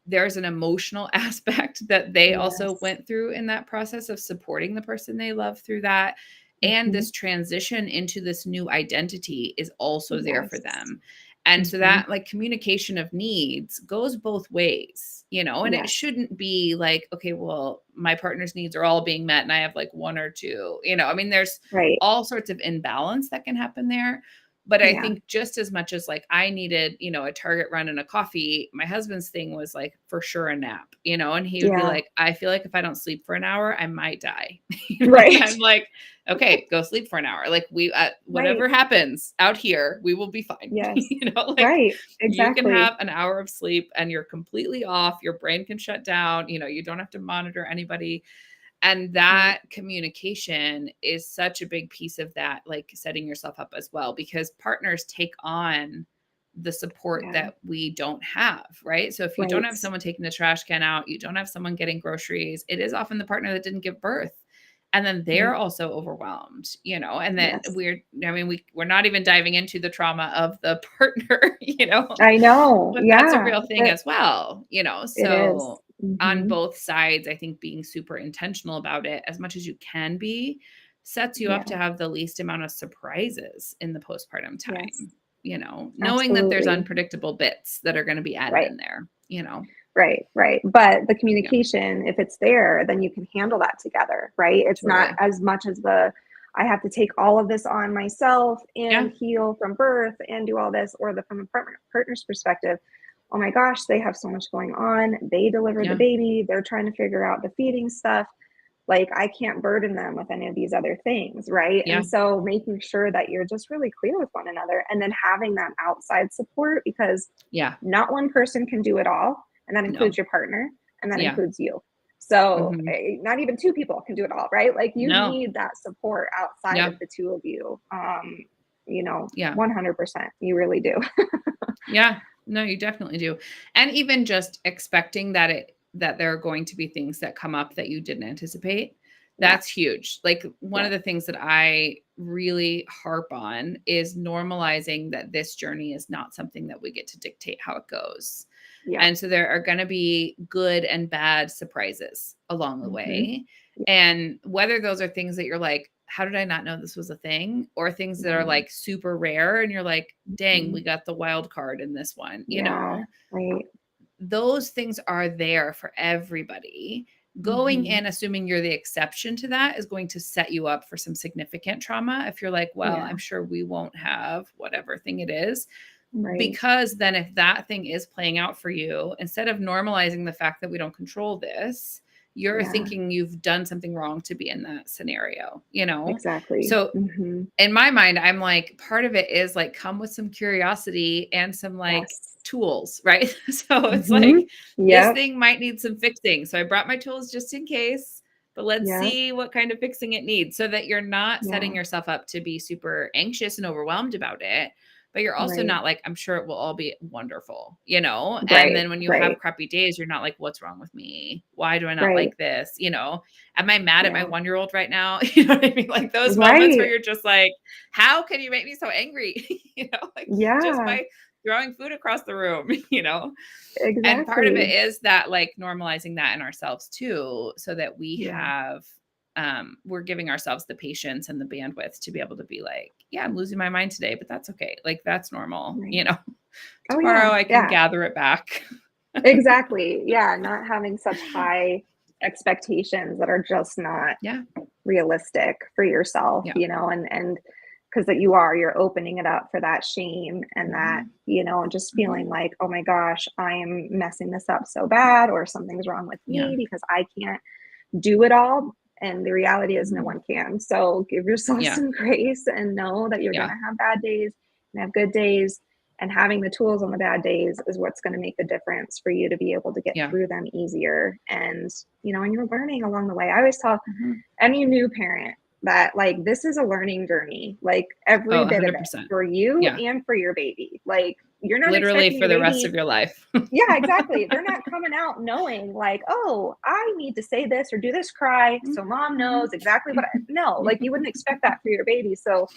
B: there's an emotional aspect that they also went through in that process of supporting the person they love through that. And this transition into this new identity is also there for them. And so that like communication of needs goes both ways, you know, and it shouldn't be like, okay, well, my partner's needs are all being met and I have like one or two, you know, I mean, there's all sorts of imbalance that can happen there. But I think just as much as like I needed, you know, a Target run and a coffee, my husband's thing was like for sure a nap, you know, and he would be like, I feel like if I don't sleep for an hour, I might die. You know? And I'm like, okay, go sleep for an hour. Like we, whatever happens out here, we will be fine.
A: Yes.
B: You know, like
A: Exactly.
B: you can have an hour of sleep and you're completely off. Your brain can shut down. You know, you don't have to monitor anybody. And that communication is such a big piece of that, like setting yourself up as well, because partners take on the support that we don't have, right? So if you don't have someone taking the trash can out, you don't have someone getting groceries, it is often the partner that didn't give birth. And then they're also overwhelmed, you know, and then we're not even diving into the trauma of the partner, you know.
A: I know.
B: But that's a real thing as well, you know. So on both sides, I think being super intentional about it as much as you can be sets you up to have the least amount of surprises in the postpartum time, you know, knowing that there's unpredictable bits that are going to be added in there, you know.
A: Right. But the communication, if it's there, then you can handle that together, right? It's not as much as I have to take all of this on myself and heal from birth and do all this, or from a partner's perspective. Oh my gosh, they have so much going on. They delivered the baby. They're trying to figure out the feeding stuff. Like I can't burden them with any of these other things, right? And so making sure that you're just really clear with one another and then having that outside support, because not one person can do it all. And that includes your partner and that includes you. So not even two people can do it all, right? Like you need that support outside of the two of you. You know, 100%. You really do.
B: No, you definitely do. And even just expecting that there are going to be things that come up that you didn't anticipate. That's huge. Like one of the things that I really harp on is normalizing that this journey is not something that we get to dictate how it goes. And so there are going to be good and bad surprises along the way. And whether those are things that you're like, how did I not know this was a thing? Or things that are like super rare and you're like, dang, we got the wild card in this one, you know? Those things are there for everybody. Going in, assuming you're the exception to that, is going to set you up for some significant trauma. If you're like, well, I'm sure we won't have whatever thing it is. Because then if that thing is playing out for you, instead of normalizing the fact that we don't control this, you're thinking you've done something wrong to be in that scenario, you know?
A: Exactly.
B: So in my mind, I'm like, part of it is like, come with some curiosity and some like tools, right? So it's like, this thing might need some fixing. So I brought my tools just in case, but let's
A: Yeah.
B: see what kind of fixing it needs, so that you're not setting
A: Yeah.
B: yourself up to be super anxious and overwhelmed about it. But you're also
A: Right.
B: not like, I'm sure it will all be wonderful, you know? And
A: Right.
B: then when you have
A: Right.
B: crappy days, you're not like, what's wrong with me? Why do I not
A: Right.
B: like this? You know, am I mad at my
A: Yeah.
B: 1-year-old right now? You know what I mean? Like those moments where
A: Right.
B: you're just like, how can you make me so angry? You know, like just
A: Yeah.
B: by throwing food across the room, you know? And part of it
A: Exactly.
B: is that like normalizing that in ourselves too, so that we
A: Yeah.
B: have we're giving ourselves the patience and the bandwidth to be able to be like, yeah, I'm losing my mind today, but that's okay. Like that's normal,
A: Right.
B: you know.
A: Oh
B: Tomorrow
A: yeah.
B: I can
A: Yeah.
B: gather it back.
A: Exactly. Yeah. Not having such high expectations that are just not
B: Yeah.
A: realistic for yourself,
B: Yeah.
A: you know, and because that you're opening it up for that shame and that,
B: Mhm.
A: you know, just
B: Mhm.
A: feeling like, oh my gosh, I am messing this up so bad, or something's wrong with
B: Yeah.
A: me because I can't do it all. And the reality is no
B: Mhm.
A: one can. So give yourself
B: Yeah.
A: some grace and know that you're going
B: Yeah.
A: to have bad days and have good days. And having the tools on the bad days is what's going to make the difference for you to be able to get
B: Yeah.
A: through them easier. And, you know, and you're learning along the way. I always tell
B: Mhm.
A: any new parent that like this is a learning journey, like
B: Oh,
A: every bit of it
B: 100%.
A: for you
B: Yeah.
A: and for your baby. Like you're not
B: Literally
A: expecting
B: for
A: your
B: the rest
A: baby.
B: of your life.
A: Yeah, exactly. They're not coming out knowing like, oh, I need to say this or do this cry so mom knows exactly what I no, like you wouldn't expect that for your baby. So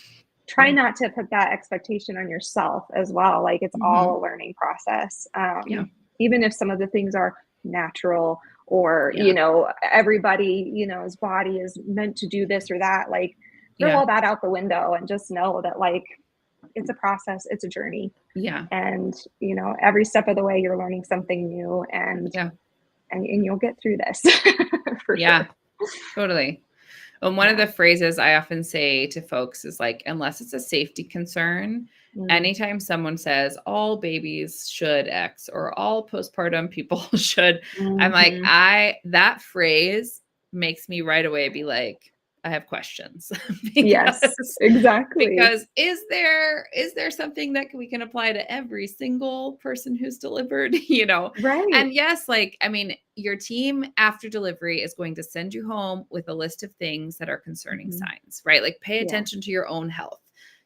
A: try
B: Yeah.
A: not to put that expectation on yourself as well. Like it's all
B: Mhm.
A: a learning process.
B: Yeah.
A: Even if some of the things are natural or, you
B: Yeah.
A: know, everybody, you know, his body is meant to do this or that, like throw
B: Yeah.
A: all that out the window and just know that like it's a process, it's a journey.
B: Yeah.
A: And, you know, every step of the way you're learning something new
B: Yeah.
A: and you'll get through this for
B: Yeah.
A: sure.
B: Totally. And one of
A: Yeah.
B: the phrases I often say to folks is like, unless it's a safety concern,
A: Mm,
B: anytime someone says all babies should X or all postpartum people should, I'm like,
A: mhm.
B: that phrase makes me right away be like, I have questions
A: Yes,
B: because
A: exactly.
B: is there something that we can apply to every single person who's delivered, you know?
A: Right.
B: And yes, like, I mean, your team after delivery is going to send you home with a list of things that are concerning
A: Mhm.
B: signs, right? Like pay
A: Yeah.
B: attention to your own health.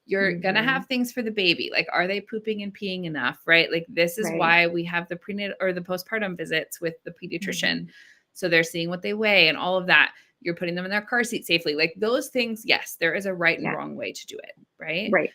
B: You're going to
A: Mhm.
B: have things for the baby. Like, are they pooping and peeing enough, right? Like, this is
A: Right.
B: why we have the prenatal or the postpartum visits with the pediatrician.
A: Mhm.
B: So they're seeing what they weigh and all of that. You're putting them in their car seat safely. Like those things, yes, there is a right and
A: Yeah.
B: wrong way to do it, right?
A: Right.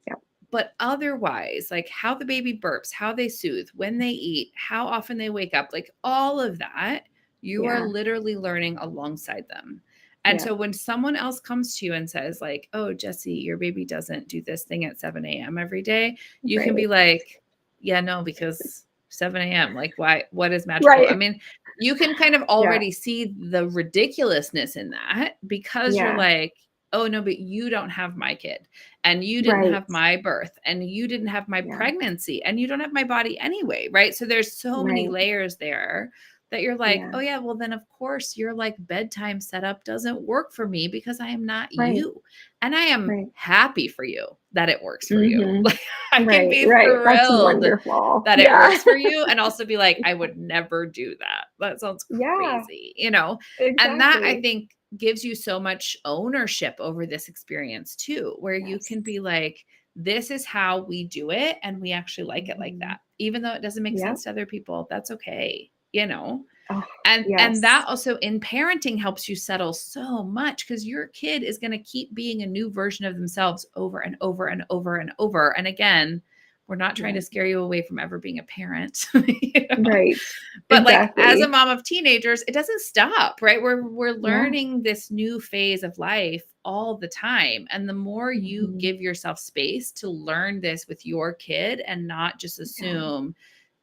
A: Yeah.
B: But otherwise, like how the baby burps, how they soothe, when they eat, how often they wake up, like all of that, you are
A: Yeah.
B: literally learning alongside them. And
A: Yeah.
B: so when someone else comes to you and says, like, oh, Jessi, your baby doesn't do this thing at 7 a.m. every day, you can be
A: Right.
B: like, yeah, no, because 7 a.m., like, why, what is magical? I
A: Right.
B: mean, you can kind of
A: Yeah.
B: already see the ridiculousness in that because you're
A: Yeah.
B: like, oh, no, but you don't have my kid and you didn't
A: Right.
B: have my birth and you didn't have my
A: Yeah.
B: pregnancy and you don't have my body anyway, right? So there's so many
A: Right.
B: layers there that you're like,
A: Yeah.
B: oh yeah, well then of course your like bedtime setup doesn't work for me because I am not
A: Right.
B: you. And I am
A: Right.
B: happy for you that it works for you.
A: Mhm.
B: Like I can
A: Right.
B: be
A: Right. That's
B: thrilled
A: wonderful.
B: that it
A: Yeah.
B: works for you and also be like, I would never do that. That sounds
A: Yeah.
B: crazy, you know? And that I
A: Exactly.
B: think gives you so much ownership over this experience too, where you
A: Yes.
B: can be like, this is how we do it. And we actually like it like
A: Mhm.
B: that. Even though it doesn't make
A: Yep.
B: sense to other people, that's okay, you know?
A: Oh,
B: And that
A: yes.
B: also in parenting helps you settle so much because your kid is going to keep being a new version of themselves over and over and over and over. And again, we're not trying to
A: Right.
B: scare you away from ever being a parent, you know?
A: Right.
B: But like as a
A: Exactly.
B: mom of teenagers, it doesn't stop, right? We're
A: Yeah.
B: learning this new phase of life all the time. And the more you
A: Mhm.
B: give yourself space to learn this with your kid and not just
A: Yeah.
B: assume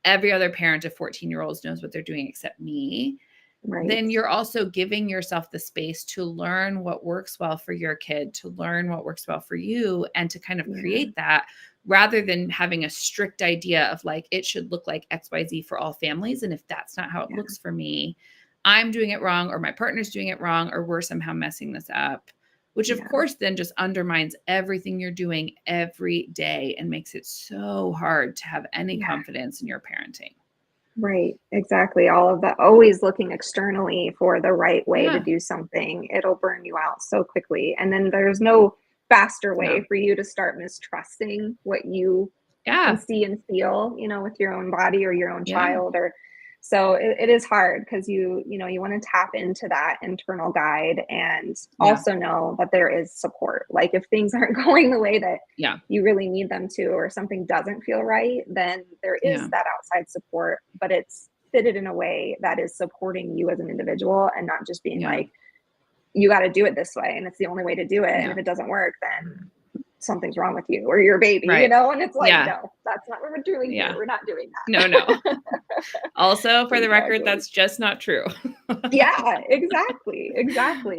B: every other parent of 14-year-olds knows what they're doing except me,
A: Right.
B: then you're also giving yourself the space to learn what works well for your kid, to learn what works well for you, and to kind of
A: Yeah.
B: create that rather than having a strict idea of like, it should look like XYZ for all families. And if that's not how it
A: Yeah.
B: looks for me, I'm doing it wrong, or my partner's doing it wrong, or we're somehow messing this up, which of
A: Yeah.
B: course then just undermines everything you're doing every day and makes it so hard to have any
A: Yeah.
B: confidence in your parenting.
A: Right, exactly. All of that, always looking externally for the right way to
B: Yeah.
A: do something. It'll burn you out so quickly. And then there's no faster way
B: No.
A: for you to start mistrusting what you can
B: Yeah.
A: see and feel, with your own body or your own
B: Yeah.
A: child. Or so it is hard because you want to tap into that internal guide and
B: Yeah.
A: also know that there is support. Like if things aren't going the way that
B: Yeah.
A: you really need them to, or something doesn't feel right, then there is
B: Yeah.
A: that outside support, but it's fitted in a way that is supporting you as an individual and not just being
B: Yeah.
A: like, you got to do it this way and it's the only way to do it. And
B: Yeah.
A: if it doesn't work, then something's wrong with you or your baby,
B: Right.
A: and it's like,
B: Yeah.
A: no, that's not what we're doing here.
B: Yeah.
A: We're not doing
B: No,
A: that.
B: no. Also, for the record,
A: Exactly.
B: that's just not true.
A: Yeah, exactly.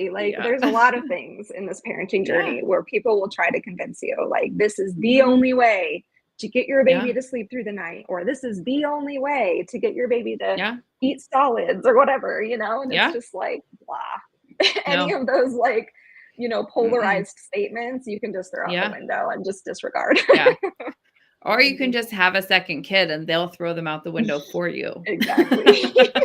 A: Like
B: Yeah.
A: there's a lot of things in this parenting
B: Yeah.
A: journey where people will try to convince you like this is the only way to get your baby
B: Yeah.
A: to sleep through the night, or this is the only way to get your baby to
B: Yeah.
A: eat solids or whatever, and it's
B: Yeah.
A: just like blah. Any
B: No.
A: of those like,
B: Mm-mm.
A: polarized statements you can just throw out the
B: Yeah.
A: window and just disregard.
B: Yeah. Or you can
A: Mhm.
B: just have a second kid and they'll throw them out the window for you.
A: Exactly.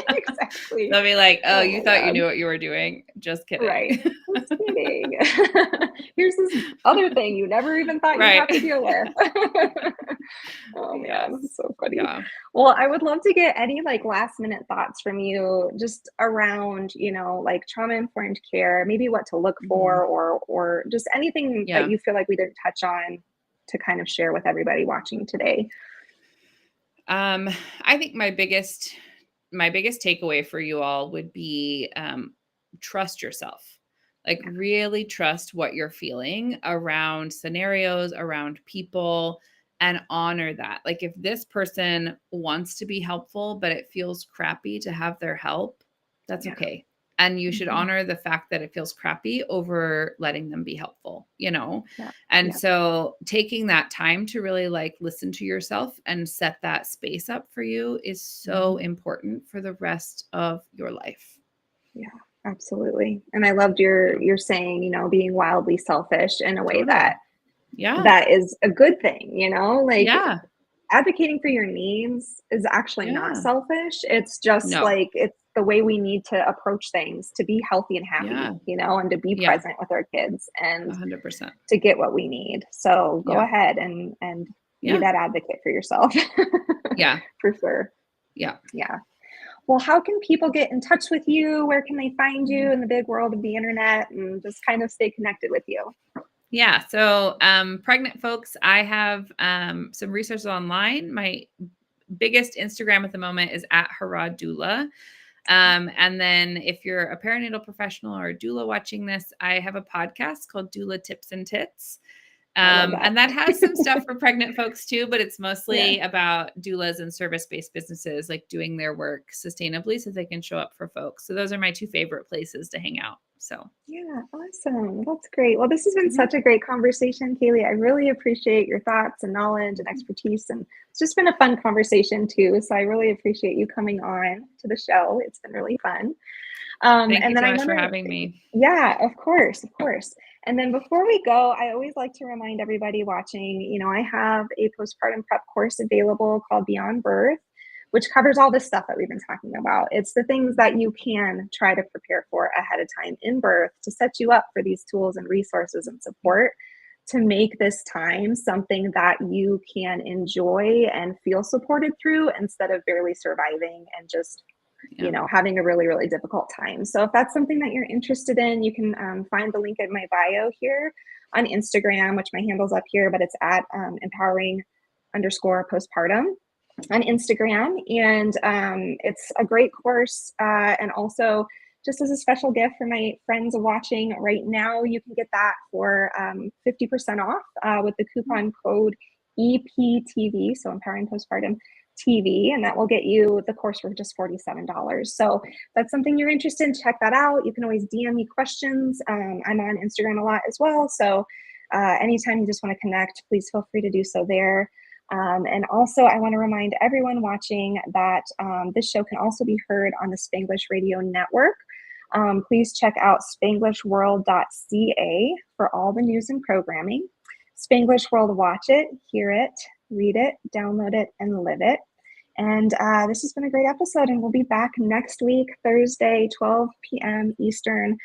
A: Exactly.
B: They'll be like, "Oh,
A: Oh
B: you
A: my
B: thought you
A: God.
B: knew what you were doing. Just kidding."
A: Right. Just kidding. Here's this other thing you never even thought you'd
B: Right.
A: have to deal with. Oh
B: Yes.
A: man, that's so funny.
B: Yeah.
A: Well, I would love to get any like last minute thoughts from you just around, like trauma informed care, maybe what to look
B: Mhm.
A: for or just anything that
B: Yeah.
A: you feel like we didn't touch on to kind of share with everybody watching today.
B: Um, I think my biggest takeaway for you all would be trust yourself. Like
A: Yeah.
B: really trust what you're feeling around scenarios, around people, and honor that. Like if this person wants to be helpful, but it feels crappy to have their help, that's
A: Yeah.
B: okay. And you should
A: Mhm.
B: honor the fact that it feels crappy over letting them be helpful.
A: Yeah.
B: And
A: Yeah.
B: so taking that time to really like listen to yourself and set that space up for you is so
A: Mhm.
B: important for the rest of your life.
A: Yeah, absolutely. And I loved your saying, being wildly selfish in a way that
B: Totally. Yeah.
A: that is a good thing, like
B: Yeah.
A: advocating for your needs is actually not
B: Yeah.
A: selfish. It's just
B: No.
A: like it's the way we need to approach things to be healthy and happy,
B: Yeah.
A: and to be
B: Yeah.
A: present with our kids and
B: 100%.
A: to get what we need. So go
B: Yeah.
A: ahead and be
B: Yeah.
A: that advocate for yourself.
B: Yeah.
A: For sure.
B: Yeah.
A: Yeah. Well, how can people get in touch with you? Where can they find you
B: Mhm.
A: in the big world of the internet and just kind of stay connected with you?
B: Yeah. So, pregnant folks, I have some resources online. My biggest Instagram at the moment is at Harrod Doula. And then if you're a perinatal professional or a doula watching this, I have a podcast called Doula Tips and Tits.
A: I love that.
B: And that has some stuff for pregnant folks too, but it's
A: Yeah.
B: mostly about doulas and service-based businesses like doing their work sustainably so they can show up for folks. So those are my two favorite places to hang out. So
A: Yeah, awesome. That's great. Well, this has been
B: mhm.
A: such a great conversation, Kaely. I really appreciate your thoughts and knowledge and expertise. And it's just been a fun conversation too. So I really appreciate you coming on to the show. It's been really fun.
B: Thank you
A: And then
B: so
A: I
B: much for
A: wanna
B: having me.
A: Yeah, of course, of course. And then before we go, I always like to remind everybody watching, I have a postpartum prep course available called Beyond Birth, which covers all this stuff that we've been talking about. It's the things that you can try to prepare for ahead of time in birth to set you up for these tools and resources and support to make this time something that you can enjoy and feel supported through instead of barely surviving and just
B: Yeah.
A: having a really, really difficult time. So if that's something that you're interested in, you can find the link in my bio here on Instagram, which my handle's up here, but it's at empowering_postpartum on Instagram. And it's a great course. And also, just as a special gift for my friends watching right now, you can get that for 50% off with the coupon code EPTV, so Empowering Postpartum TV, and that will get you the course for just $47. So that's something you're interested in, check that out. You can always DM me questions. I'm on Instagram a lot as well. So anytime you just want to connect, please feel free to do so there. And also, I want to remind everyone watching that this show can also be heard on the Spanglish Radio Network. Please check out spanglishworld.ca for all the news and programming. Spanglish World, watch it, hear it, read it, download it, and live it. And this has been a great episode, and we'll be back next week, Thursday, 12 p.m. Eastern,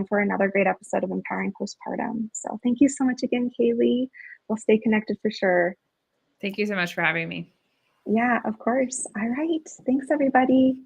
A: for another great episode of Empowering Postpartum. So thank you so much again, Kaely. We'll stay connected for sure.
B: Thank you so much for having me.
A: Yeah, of course. All right. Thanks, everybody.